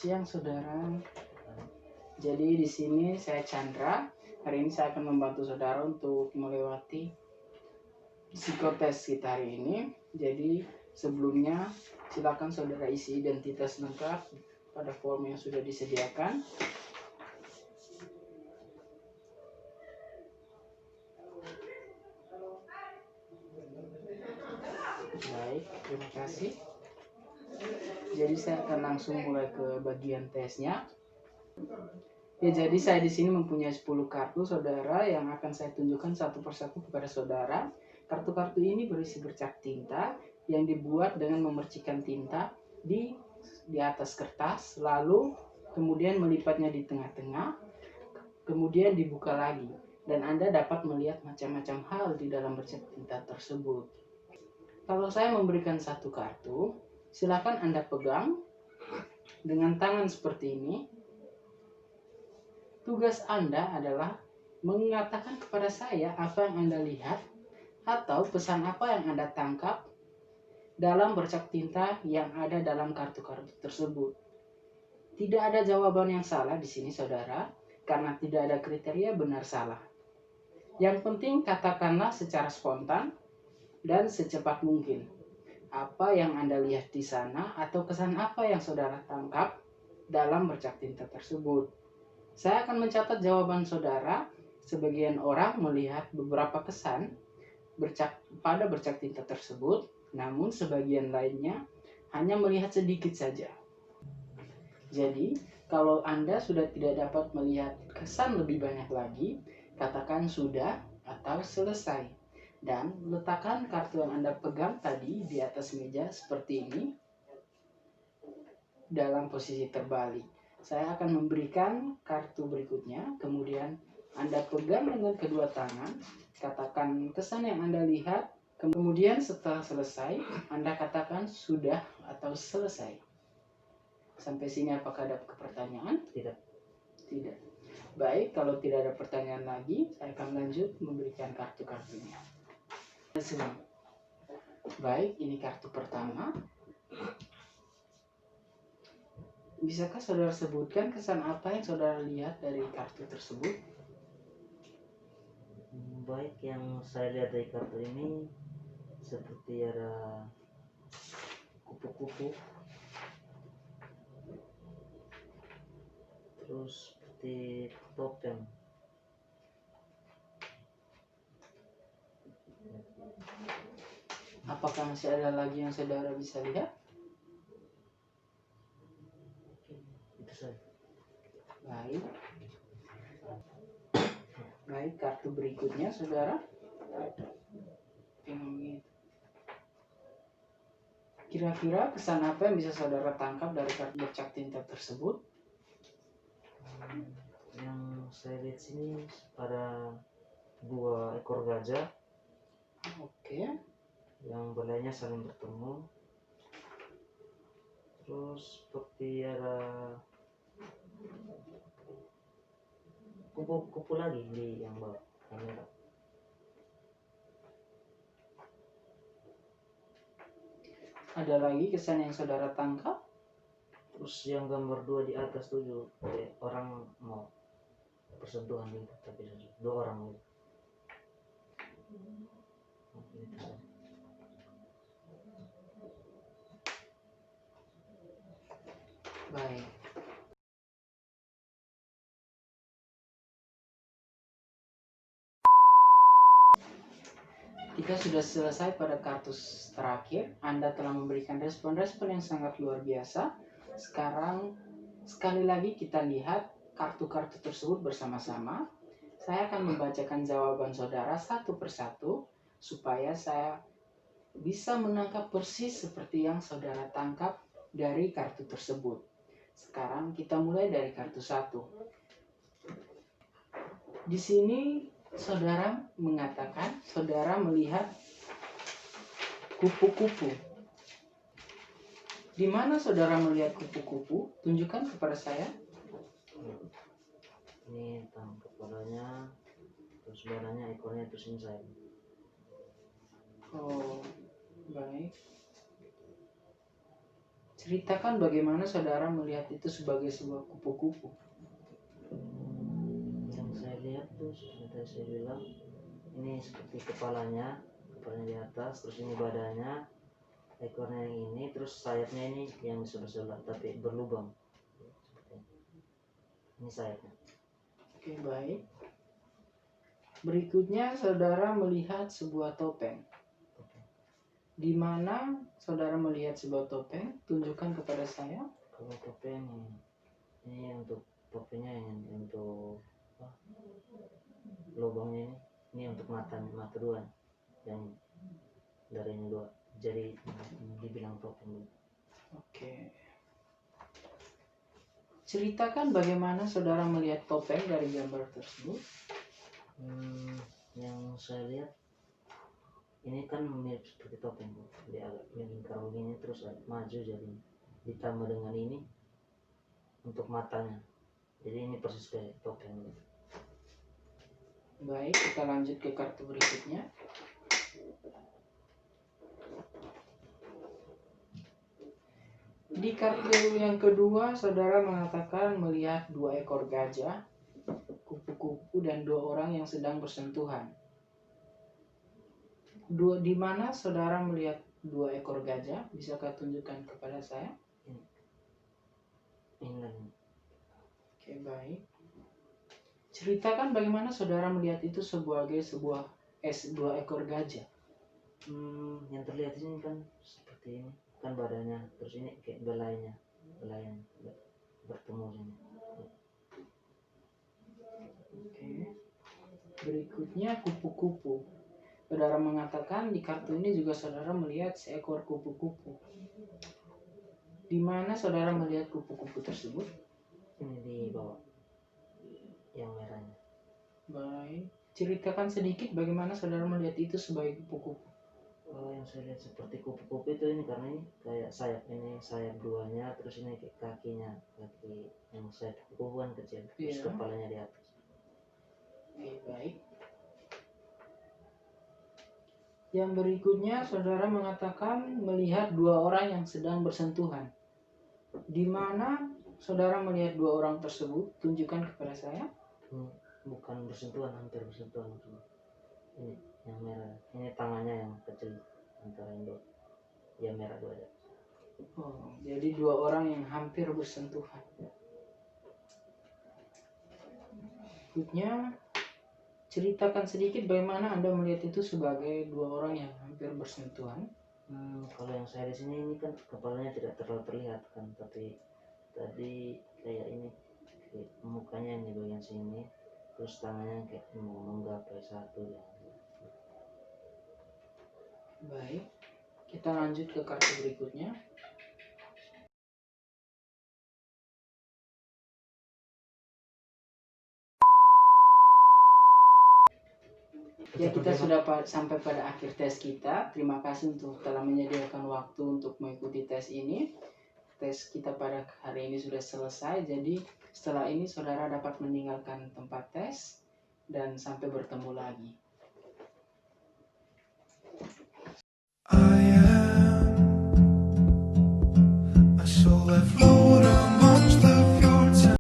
Siang saudara. Jadi di sini saya Chandra. Hari ini saya akan membantu saudara untuk melewati psikotes kita hari ini. Jadi sebelumnya silakan saudara isi identitas lengkap pada form yang sudah disediakan. Baik, terima kasih. Jadi saya akan langsung mulai ke bagian tesnya. Ya, jadi saya di sini mempunyai 10 kartu saudara yang akan saya tunjukkan satu persatu kepada saudara. Kartu-kartu ini berisi bercak tinta yang dibuat dengan memercikan tinta di atas kertas, lalu kemudian melipatnya di tengah-tengah, kemudian dibuka lagi, dan Anda dapat melihat macam-macam hal di dalam bercak tinta tersebut. Kalau saya memberikan satu kartu, silakan Anda pegang dengan tangan seperti ini. Tugas Anda adalah mengatakan kepada saya apa yang Anda lihat atau pesan apa yang Anda tangkap dalam bercak tinta yang ada dalam kartu-kartu tersebut. Tidak ada jawaban yang salah di sini, saudara, karena tidak ada kriteria benar salah. Yang penting katakanlah secara spontan dan secepat mungkin apa yang Anda lihat di sana atau kesan apa yang saudara tangkap dalam bercak tinta tersebut. Saya akan mencatat jawaban saudara. Sebagian orang melihat beberapa kesan pada bercak tinta tersebut, namun sebagian lainnya hanya melihat sedikit saja. Jadi, kalau Anda sudah tidak dapat melihat kesan lebih banyak lagi, katakan sudah atau selesai. Dan letakkan kartu yang Anda pegang tadi di atas meja seperti ini dalam posisi terbalik. Saya akan memberikan kartu berikutnya, kemudian Anda pegang dengan kedua tangan, katakan kesan yang Anda lihat, kemudian setelah selesai, Anda katakan sudah atau selesai. Sampai sini apakah ada pertanyaan? Tidak. Tidak. Baik, kalau tidak ada pertanyaan lagi, saya akan lanjut memberikan kartu-kartunya. Baik, ini kartu pertama. Bisakah saudara sebutkan kesan apa yang saudara lihat dari kartu tersebut? Baik, yang saya lihat dari kartu ini seperti ada kupu-kupu, terus seperti topeng. Apakah masih ada lagi yang saudara bisa lihat? Itu saja. Baik. Baik, kartu berikutnya saudara. Kira-kira kesan apa yang bisa saudara tangkap dari kartu bercak tinta tersebut? Yang saya lihat sini ada 2 ekor gajah. Oke. Yang belainya saling bertemu. Terus seperti ada kupu-kupu lagi di yang bawah kamera. Ada lagi kesan yang saudara tangkap? Terus yang gambar 2 di atas tuh orang mau persentuhan gitu, tapi 2 orang gitu. Baik. Jika sudah selesai pada kartu terakhir, Anda telah memberikan respon-respon yang sangat luar biasa. Sekarang, sekali lagi kita lihat kartu-kartu tersebut bersama-sama. Saya akan membacakan jawaban saudara satu persatu, supaya saya bisa menangkap persis seperti yang saudara tangkap dari kartu tersebut. Sekarang kita mulai dari kartu 1. Di sini saudara mengatakan saudara melihat kupu-kupu. Di mana saudara melihat kupu-kupu? Tunjukkan kepada saya. Ini tang kepalanya, terus badannya, ekornya itu sinsai. Oh, baik. Ceritakan bagaimana saudara melihat itu sebagai sebuah kupu-kupu. Yang saya lihat tuh seperti tadi saya bilang, ini seperti kepalanya di atas, terus ini badannya, ekornya yang ini, terus sayapnya ini yang di sebelah tapi berlubang. Seperti ini. Ini sayapnya. Oke, baik. Berikutnya saudara melihat sebuah topeng. Di mana saudara melihat sebuah topeng? Tunjukkan kepada saya. Kalau topeng ini untuk topengnya yang untuk apa, lubangnya ini untuk mata dua, yang dari ini dua, jadi dibilang topeng. Oke. Ceritakan bagaimana saudara melihat topeng dari gambar tersebut. Yang saya lihat ini kan mirip seperti topeng, dia agak melingkar begini terus maju, jadi ditambah dengan ini untuk matanya, jadi ini persis kayak topeng. Baik, kita lanjut ke kartu berikutnya. Di kartu yang kedua, saudara mengatakan melihat 2 ekor gajah, kupu-kupu, dan 2 orang yang sedang bersentuhan. Di mana saudara melihat 2 ekor gajah? Bisakah tunjukkan kepada saya? Ini. Oke, baik. Ceritakan bagaimana saudara melihat itu sebagai 2 ekor gajah. Yang terlihat ini kan seperti ini kan badannya, terus ini kayak belainya bertemu sini. Oke. Berikutnya kupu-kupu. Saudara mengatakan di kartu ini juga saudara melihat seekor kupu-kupu. Di mana saudara melihat kupu-kupu tersebut? Ini di bawah, yang merahnya. Baik. Ceritakan sedikit bagaimana saudara melihat itu sebagai kupu-kupu. Yang saya lihat seperti kupu-kupu itu ini karena ini kayak sayap duanya, terus ini kayak kaki yang sayap kupu kan kecil, terus kepalanya di atas. Oke, baik. Yang berikutnya saudara mengatakan melihat 2 orang yang sedang bersentuhan. Di mana saudara melihat 2 orang tersebut? Tunjukkan kepada saya. Bukan bersentuhan, hampir bersentuhan. Ini yang merah, ini tangannya yang kecil antara yang dua, yang merah dua aja. Oh, jadi 2 orang yang hampir bersentuhan. Berikutnya, ceritakan sedikit bagaimana Anda melihat itu sebagai 2 orang yang hampir bersentuhan. Kalau yang saya di sini ini kan kepalanya tidak terlalu terlihat kan, tapi tadi kayak ini kayak mukanya yang di bagian sini, terus tangannya kayak mau menggapai satu ya. Baik, kita lanjut ke kartu berikutnya. Ya, kita sudah sampai pada akhir tes kita. Terima kasih untuk telah menyediakan waktu untuk mengikuti tes ini. Tes kita pada hari ini sudah selesai. Jadi setelah ini saudara dapat meninggalkan tempat tes dan sampai bertemu lagi. I am a soul left